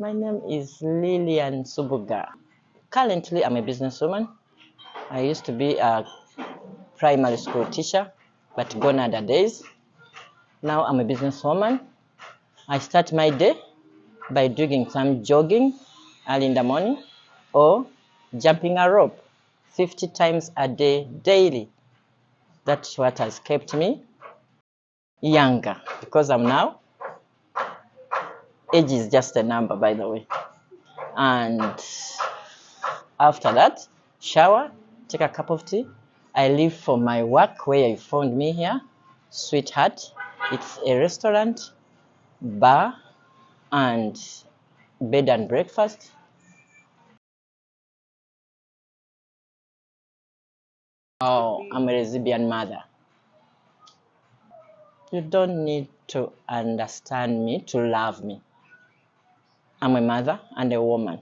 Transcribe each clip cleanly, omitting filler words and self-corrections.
My name is Lillian Subuga. Currently, I'm a businesswoman. I used to be a primary school teacher, but gone are the days. Now I'm a businesswoman. I start my day by doing some jogging early in the morning or jumping a rope 50 times a day daily. That's what has kept me younger because I'm now, age is just a number, by the way. And after that, shower, take a cup of tea. I leave for my work where you found me here, Sweetheart. It's a restaurant, bar, and bed and breakfast. Oh, I'm a lesbian mother. You don't need to understand me to love me. I'm a mother and a woman.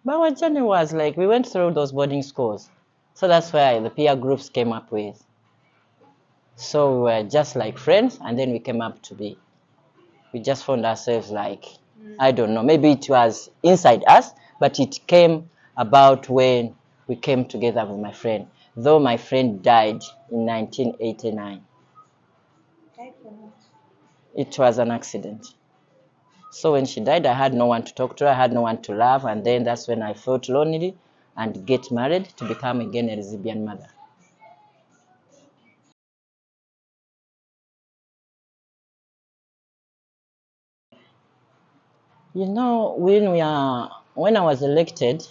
But our journey was like we went through those boarding schools. So that's where the peer groups came up with. So we were just like friends, and then we came up to be. We just found ourselves like, I don't know, maybe it was inside us, but it came about when we came together with my friend. Though my friend died in 1989. It was an accident. So when she died, I had no one to talk to, I had no one to love, and then that's when I felt lonely and get married to become again a lesbian mother. You know, when I was elected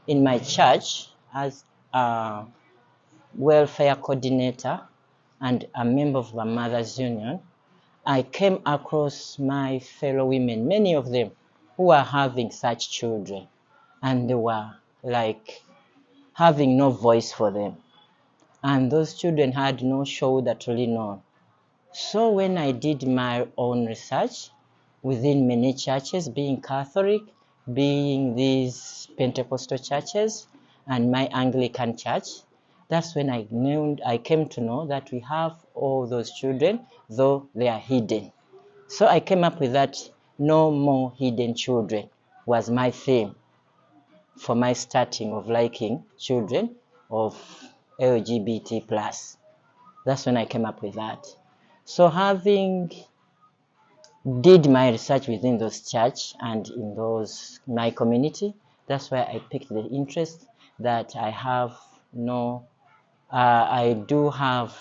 in my church as a welfare coordinator and a member of the Mothers Union, I came across my fellow women, many of them who were having such children, and they were like having no voice for them. And those children had no shoulder to lean on. So when I did my own research within many churches, being Catholic, being these Pentecostal churches, and my Anglican church, that's when I came to know that we have all those children, though they are hidden. So I came up with that no more hidden children was my theme for my starting of liking children of LGBT plus. That's when I came up with that. So having did my research within those church and in those my community, that's where I picked the interest that I have I do have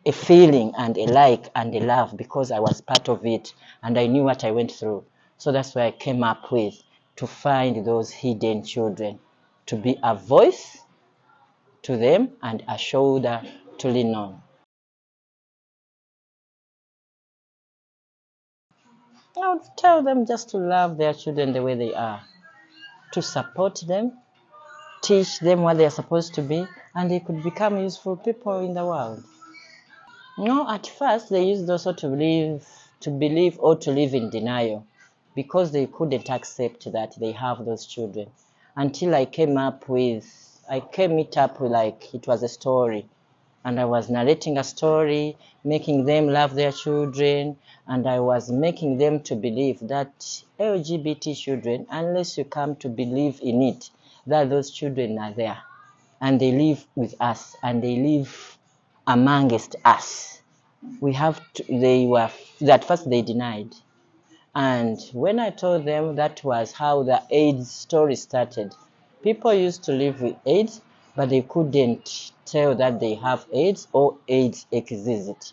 a feeling and a like and a love because I was part of it and I knew what I went through. So that's where I came up with to find those hidden children, to be a voice to them and a shoulder to lean on. I would tell them just to love their children the way they are, to support them, teach them what they are supposed to be, and they could become useful people in the world. No, at first they used also to believe or to live in denial because they couldn't accept that they have those children. Until I came it up with like it was a story. And I was narrating a story, making them love their children, and I was making them to believe that LGBT children, unless you come to believe in it, that those children are there, and they live with us, and they live amongst us. At first they denied. And when I told them that was how the AIDS story started, people used to live with AIDS, but they couldn't tell that they have AIDS or AIDS exists.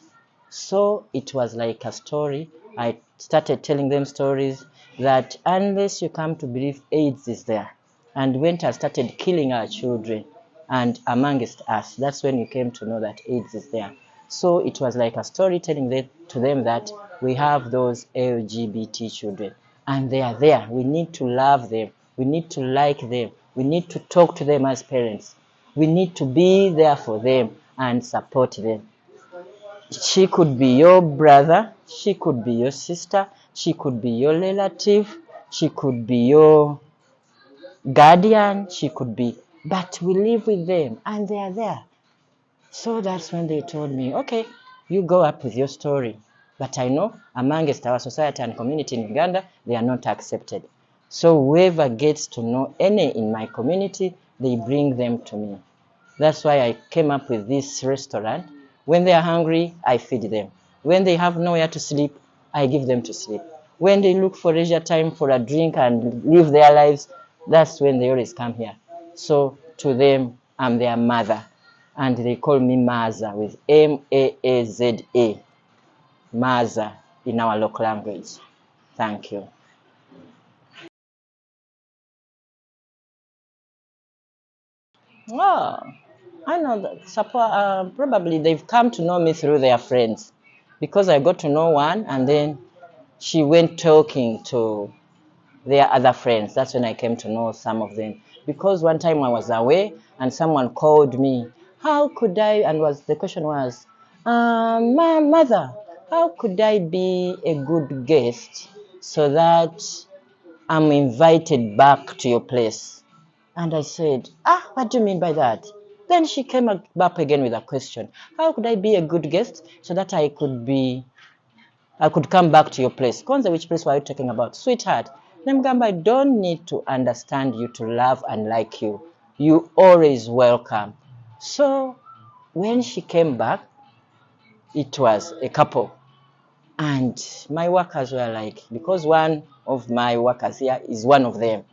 So it was like a story. I started telling them stories that unless you come to believe AIDS is there, and when I started killing our children and amongst us, that's when we came to know that AIDS is there. So it was like a story telling to them that we have those LGBT children and they are there. We need to love them. We need to like them. We need to talk to them as parents. We need to be there for them and support them. She could be your brother. She could be your sister. She could be your relative. She could be your guardian. She could be, but we live with them and they are there. So that's when they told me, okay, You go up with your story. But I know amongst our society and community in Uganda, they are not accepted. So whoever gets to know any in my community, they bring them to me. That's why I came up with this restaurant. When they are hungry, I feed them. When they have nowhere to sleep, I give them to sleep. When they look for leisure time for a drink and live their lives, that's when they always come here. So to them, I'm their mother. And they call me Maza with M-A-A-Z-A. Maza in our local language. Thank you. Oh, I know that support. Probably they've come to know me through their friends, because I got to know one, and then she went talking to their other friends. That's when I came to know some of them. Because one time I was away, and someone called me. How could I? And the question was, my mother, how could I be a good guest so that I'm invited back to your place? And I said, what do you mean by that? Then she came back again with a question. How could I be a good guest so that I could come back to your place? Kwanza, which place were you talking about? Sweetheart. Nemgamba, I don't need to understand you to love and like you. You always welcome. So when she came back, it was a couple. And my workers were like, because one of my workers here is one of them.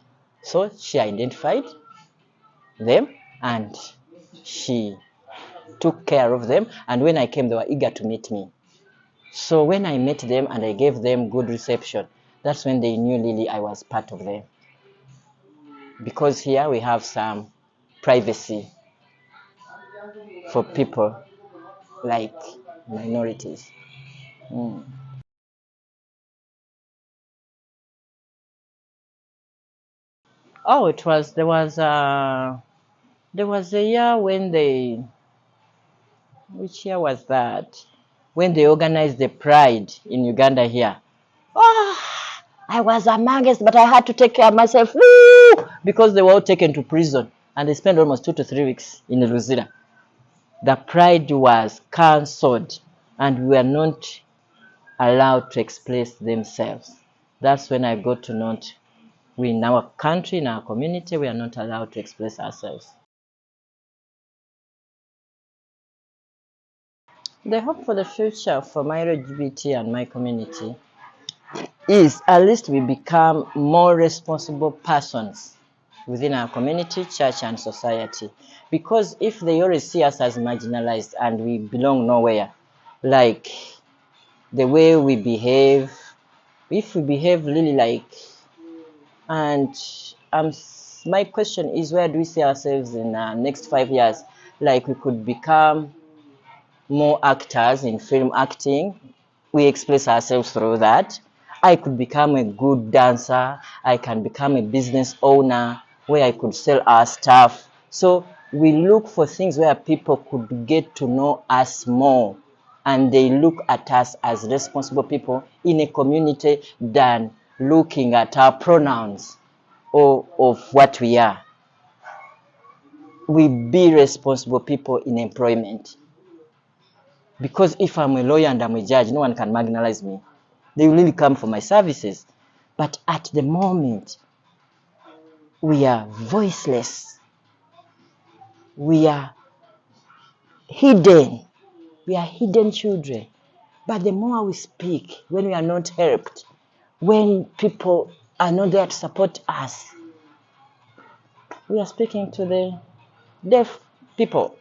So she identified them and she took care of them, and when I came they were eager to meet me. So when I met them and I gave them good reception, that's when they knew Lily I was part of them, because here we have some privacy for people like minorities. Oh, there was a year when which year was that, when they organized the Pride in Uganda here. Oh, I was amongst, but I had to take care of myself. Woo! Because they were all taken to prison and they spent almost 2 to 3 weeks in Luzira. The Pride was cancelled and we were not allowed to express themselves. That's when I got to know we in our country, in our community, we are not allowed to express ourselves. The hope for the future for my LGBT and my community is at least we become more responsible persons within our community, church, and society. Because if they always see us as marginalized and we belong nowhere, like the way we behave, if we behave really like, and my question is, where do we see ourselves in the next 5 years? Like we could become more actors in film acting. We express ourselves through that. I could become a good dancer. I can become a business owner where I could sell our stuff. So we look for things where people could get to know us more and they look at us as responsible people in a community than looking at our pronouns or of what we are. We be responsible people in employment. Because if I'm a lawyer and I'm a judge, no one can marginalize me. They will really come for my services. But at the moment, we are voiceless. We are hidden. We are hidden children. But the more we speak, when we are not helped, when people are not there to support us, we are speaking to the deaf people.